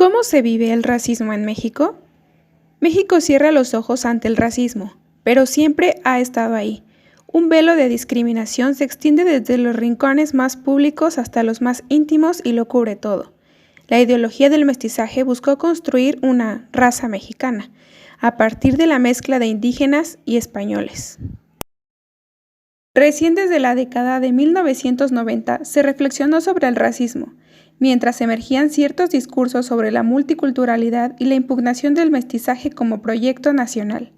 ¿Cómo se vive el racismo en México? México cierra los ojos ante el racismo, pero siempre ha estado ahí. Un velo de discriminación se extiende desde los rincones más públicos hasta los más íntimos y lo cubre todo. La ideología del mestizaje buscó construir una raza mexicana, a partir de la mezcla de indígenas y españoles. Recién desde la década de 1990 se reflexionó sobre el racismo, mientras emergían ciertos discursos sobre la multiculturalidad y la impugnación del mestizaje como proyecto nacional.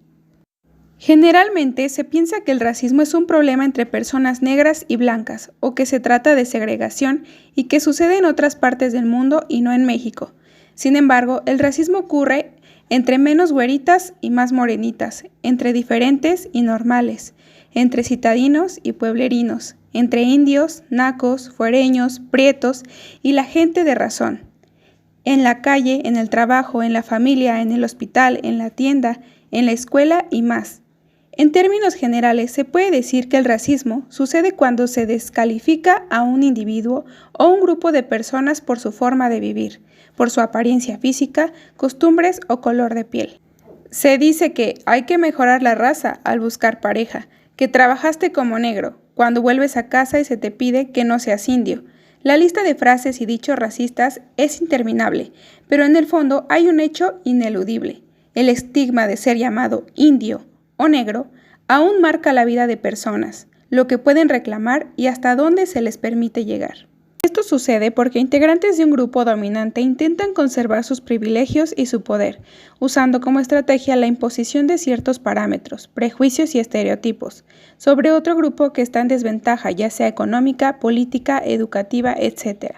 Generalmente se piensa que el racismo es un problema entre personas negras y blancas, o que se trata de segregación y que sucede en otras partes del mundo y no en México. Sin embargo, el racismo ocurre entre menos güeritas y más morenitas, entre diferentes y normales, entre citadinos y pueblerinos, entre indios, nacos, fuereños, prietos y la gente de razón. En la calle, en el trabajo, en la familia, en el hospital, en la tienda, en la escuela y más. En términos generales, se puede decir que el racismo sucede cuando se descalifica a un individuo o un grupo de personas por su forma de vivir, por su apariencia física, costumbres o color de piel. Se dice que hay que mejorar la raza al buscar pareja, que trabajaste como negro, cuando vuelves a casa y se te pide que no seas indio. La lista de frases y dichos racistas es interminable, pero en el fondo hay un hecho ineludible. El estigma de ser llamado indio o negro aún marca la vida de personas, lo que pueden reclamar y hasta dónde se les permite llegar. Esto sucede porque integrantes de un grupo dominante intentan conservar sus privilegios y su poder, usando como estrategia la imposición de ciertos parámetros, prejuicios y estereotipos, sobre otro grupo que está en desventaja, ya sea económica, política, educativa, etc.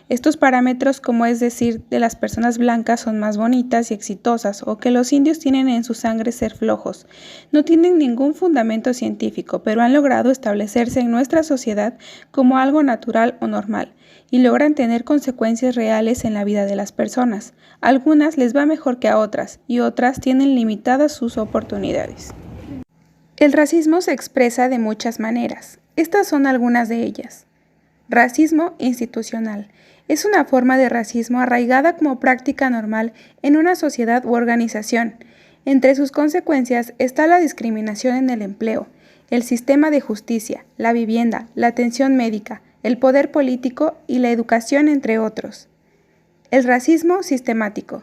Estos parámetros, como es decir, de las personas blancas son más bonitas y exitosas, o que los indios tienen en su sangre ser flojos, no tienen ningún fundamento científico, pero han logrado establecerse en nuestra sociedad como algo natural o normal, y logran tener consecuencias reales en la vida de las personas. A algunas les va mejor que a otras, y otras tienen limitadas sus oportunidades. El racismo se expresa de muchas maneras. Estas son algunas de ellas. Racismo institucional. Es una forma de racismo arraigada como práctica normal en una sociedad u organización. Entre sus consecuencias está la discriminación en el empleo, el sistema de justicia, la vivienda, la atención médica, el poder político y la educación, entre otros. El racismo sistemático.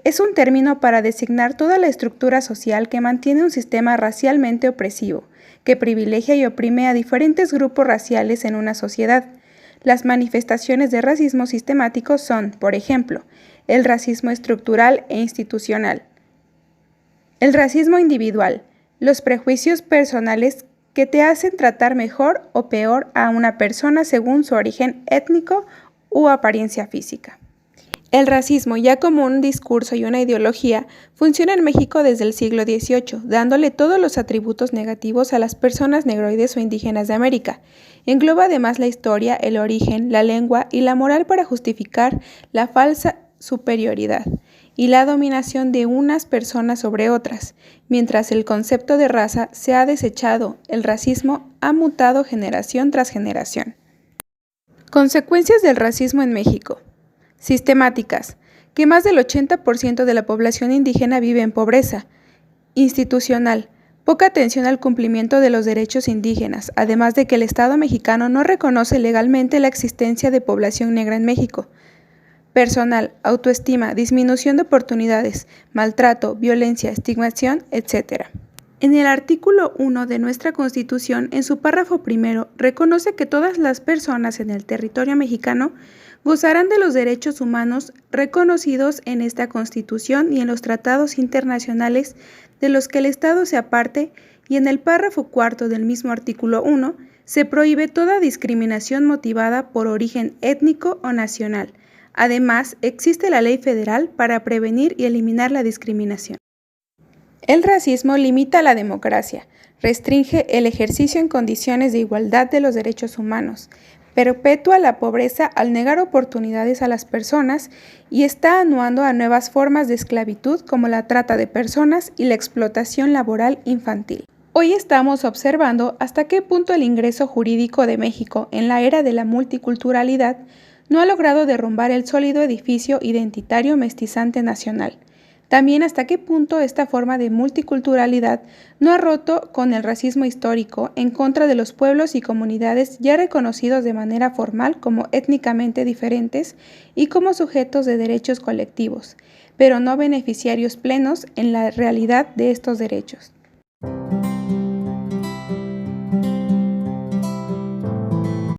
Es un término para designar toda la estructura social que mantiene un sistema racialmente opresivo, que privilegia y oprime a diferentes grupos raciales en una sociedad. Las manifestaciones de racismo sistemático son, por ejemplo, el racismo estructural e institucional. El racismo individual, los prejuicios personales que te hacen tratar mejor o peor a una persona según su origen étnico u apariencia física. El racismo, ya como un discurso y una ideología, funciona en México desde el siglo XVIII, dándole todos los atributos negativos a las personas negroides o indígenas de América. Engloba además la historia, el origen, la lengua y la moral para justificar la falsa superioridad y la dominación de unas personas sobre otras. Mientras el concepto de raza se ha desechado, el racismo ha mutado generación tras generación. Consecuencias del racismo en México. Sistemáticas, que más del 80% de la población indígena vive en pobreza. Institucional, poca atención al cumplimiento de los derechos indígenas, además de que el Estado mexicano no reconoce legalmente la existencia de población negra en México. Personal, autoestima, disminución de oportunidades, maltrato, violencia, estigmación, etc. En el artículo 1 de nuestra Constitución, en su párrafo primero, reconoce que todas las personas en el territorio mexicano gozarán de los derechos humanos reconocidos en esta Constitución y en los tratados internacionales de los que el Estado se aparte, y en el párrafo cuarto del mismo artículo 1 se prohíbe toda discriminación motivada por origen étnico o nacional. Además, existe la ley federal para prevenir y eliminar la discriminación. El racismo limita la democracia, restringe el ejercicio en condiciones de igualdad de los derechos humanos, perpetúa la pobreza al negar oportunidades a las personas y está anuando a nuevas formas de esclavitud como la trata de personas y la explotación laboral infantil. Hoy estamos observando hasta qué punto el ingreso jurídico de México en la era de la multiculturalidad no ha logrado derrumbar el sólido edificio identitario mestizante nacional. También hasta qué punto esta forma de multiculturalidad no ha roto con el racismo histórico en contra de los pueblos y comunidades ya reconocidos de manera formal como étnicamente diferentes y como sujetos de derechos colectivos, pero no beneficiarios plenos en la realidad de estos derechos.